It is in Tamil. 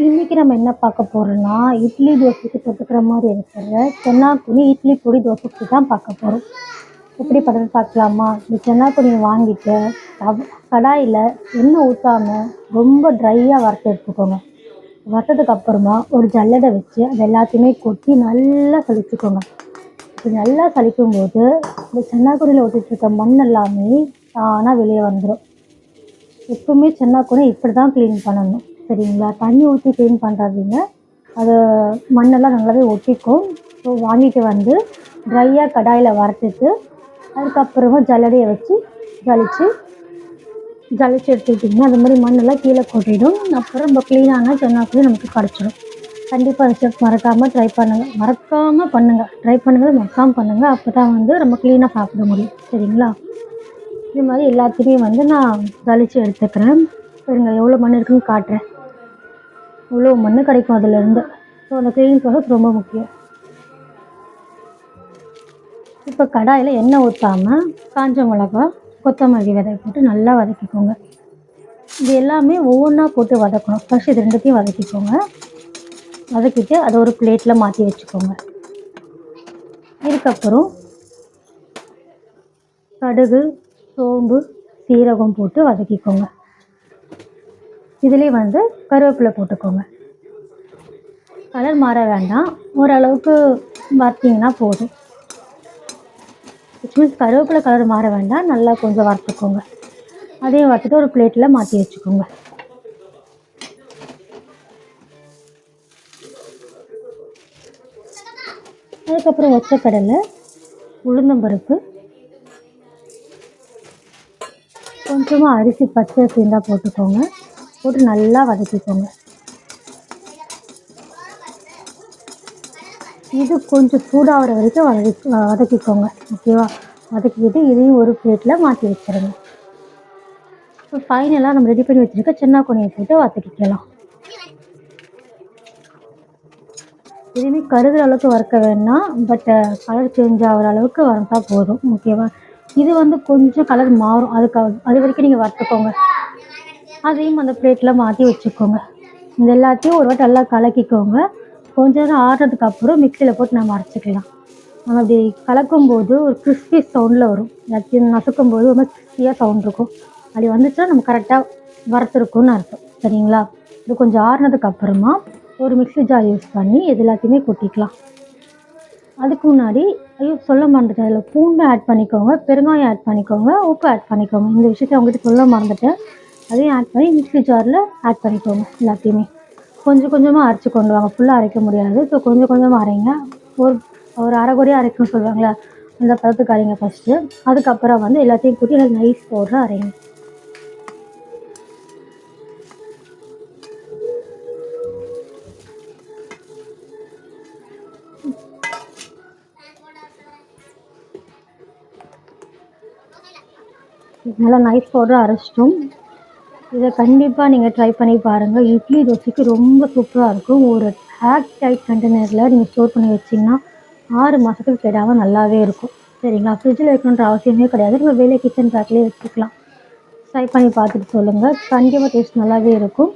இன்னைக்கு நம்ம என்ன பார்க்க போறோம்னா, இட்லி, தோசைக்கு தொட்டுக்கிற மாரி இருக்கிற சென்னாக்குனி இட்லி பொடி தோசை ஊத்தி தான் பார்க்க போறோம். எப்படி பண்ணுறதுன்னு பார்க்கலாமா? இந்த சென்னாக்குனிய வாங்கிட்டு, கடாயில எண்ணெய் ஊத்தாம ரொம்ப ட்ரையா வறுத்து எடுத்துக்கோங்க. வறுத்ததுக்கு அப்புறமா ஒரு ஜல்லடை வச்சு அது எல்லாத்தையுமே கொட்டி நல்லா சலிச்சுக்கோங்க. இப்படி நல்லா சலிக்கும்போது, இந்த சென்னாக்குனியில ஒட்டிட்டு இருக்க மண் எல்லாமே தானா வெளியே வந்துரும். எப்பவுமே சென்னாக்குனி இப்படி தான் க்ளீன் பண்ணணும். சரிங்களா? தண்ணி ஊற்றி க்ளீன் பண்ணுறாதீங்க. அது மண்ணெல்லாம் நல்லாவே ஒட்டிக்கும். ஸோ வாங்கிட்டு வந்து ட்ரையாக கடாயில் வறுத்துட்டு, அதுக்கப்புறமா ஜல்லடையை வச்சு ஜலிச்சு ஜலிச்சு எடுத்துக்கிட்டிங்கன்னா அது மாதிரி மண்ணெல்லாம் கீழே கொட்டிடும். அப்புறம் நம்ம க்ளீனான சென்னாக்குனி நமக்கு கிடச்சிடும். கண்டிப்பாக அந்த ஸ்டெப் மறக்காமல் ட்ரை பண்ணுங்கள். மறக்காமல் பண்ணுங்கள். ட்ரை பண்ணுங்கள், மறக்காமல் பண்ணுங்கள். அப்போ தான் வந்து நம்ம க்ளீனாக சாப்பிட முடியும். சரிங்களா? இது மாதிரி எல்லாத்தையுமே வந்து நான் ஜலிச்சு எடுத்துக்கிறேன். சரிங்க, எவ்வளோ மண் இருக்குன்னு காட்டுறேன். இவ்வளோ மண் கிடைக்கும் அதுலேருந்து. ஸோ அந்த க்ளீனிங் ப்ராசஸ் ரொம்ப முக்கியம். இப்போ கடாயில் எண்ணெய் ஊற்றாமல் காஞ்ச மிளகா, கொத்தமல்லி விதை போட்டு நல்லா வதக்கிக்கோங்க. இது எல்லாமே ஒவ்வொன்றா போட்டு வதக்கணும். ஃபர்ஸ்ட் இது ரெண்டுத்தையும் வதக்கிக்கோங்க. வதக்கிட்டு அதை ஒரு பிளேட்டில் மாற்றி வச்சுக்கோங்க. இதுக்கப்புறம் கடுகு, சோம்பு, சீரகம் போட்டு வதக்கிக்கோங்க. இதுலேயே வந்து கருவேப்பிலை போட்டுக்கோங்க. கலர் மாற வேண்டாம், ஓரளவுக்கு வறுத்திங்கன்னா போதும். விச் மீன்ஸ் கருவேப்பிலை கலர் மாற வேண்டாம், நல்லா கொஞ்சம் வறுத்துக்கோங்க. அதையும் வறுத்துட்டு ஒரு பிளேட்டில் மாற்றி வச்சுக்கோங்க. அதுக்கப்புறம் ஒச்சக்கடலை, உளுந்தம்பருப்பு, கொஞ்சமாக அரிசி பச்சை அரிசி இருந்தால் போட்டுக்கோங்க. போட்டு நல்லா வதக்கிக்கோங்க. இது கொஞ்சம் சூடாகிற வரைக்கும் வதக்கிக்கோங்க. ஓகேவா? வதக்கிக்கிட்டு இதையும் ஒரு பிளேட்டில் மாற்றி வச்சிடுங்க. இப்போ ஃபைனலாக நம்ம ரெடி பண்ணி வச்சுருக்க சென்னாக்குனியை போட்டு வதக்கிக்கலாம். எதுவுமே கருகிற அளவுக்கு வறுக்க வேண்டாம், பட் கலர் சேஞ்ச் ஆகிற அளவுக்கு வறுத்தா போதும். ஓகேவா? இது வந்து கொஞ்சம் கலர் மாறும், அது வரைக்கும் நீங்கள் வறுத்துக்கோங்க. அதையும் அந்த பிளேட்டில் மாற்றி வச்சுக்கோங்க. இது எல்லாத்தையும் ஒரு வாட்டி நல்லா கலக்கிக்கோங்க. கொஞ்ச நேரம் ஆறுனதுக்கு அப்புறம் மிக்சியில் போட்டு நம்ம அரைச்சிக்கலாம். நம்ம அப்படி கலக்கும்போது ஒரு கிறிஸ்பி சவுண்டில் வரும். எல்லாத்தையும் நசுக்கும் போது ஒரு மாதிரி கிறிஸ்பியாக சவுண்ட் இருக்கும். அப்படி வந்துச்சுன்னா நம்ம கரெக்டாக வறுத்துருக்குன்னு அர்த்தம். சரிங்களா? இது கொஞ்சம் ஆறுனதுக்கு அப்புறமா ஒரு மிக்ஸி ஜார் யூஸ் பண்ணி இது எல்லாத்தையுமே கொட்டிக்கலாம். அதுக்கு முன்னாடி சொல்ல மறந்துட்டேன், அதில் பூண்டு ஆட் பண்ணிக்கோங்க, பெருங்காயம் ஆட் பண்ணிக்கோங்க, உப்பு ஆட் பண்ணிக்கோங்க. இந்த விஷயத்தை அவங்ககிட்ட சொல்ல மறந்துட்டேன். அதையும் ஆட் பண்ணி மிக்ஸி ஜாரில் ஆட் பண்ணிக்கோங்க. எல்லாத்தையுமே கொஞ்சம் கொஞ்சமாக அரைச்சி கொண்டு வாங்க. ஃபுல்லாக அரைக்க முடியாது. ஸோ கொஞ்சம் கொஞ்சமாக அரைங்க. ஒரு அரைகுறையாக அரைக்கணும்னு சொல்லுவாங்களே, அந்த பதத்துக்கு அரைங்க ஃபஸ்ட்டு. அதுக்கப்புறம் வந்து எல்லாத்தையும் கூட்டி நல்லா நைஸ் பவுடராக அரைங்க. நல்லா நைஸ் பவுடராக அரைச்சிட்டோம். இதை கண்டிப்பாக நீங்கள் ட்ரை பண்ணி பாருங்கள். இட்லி தோசைக்கு ரொம்ப சூப்பராக இருக்கும். ஒரு ஏர் டைட் கண்டெய்னரில் நீங்கள் ஸ்டோர் பண்ணி வச்சிங்கன்னா 6 மாதத்துக்கு கெடாமல் நல்லாவே இருக்கும். சரிங்களா? ஃப்ரிட்ஜில் வைக்கணுன்ற அவசியமே கிடையாது. நம்ம வெளியே கிச்சன் பேக்லேயே வச்சுக்கலாம். ட்ரை பண்ணி பார்த்துட்டு சொல்லுங்கள். கண்டிப்பாக டேஸ்ட் நல்லாவே இருக்கும்.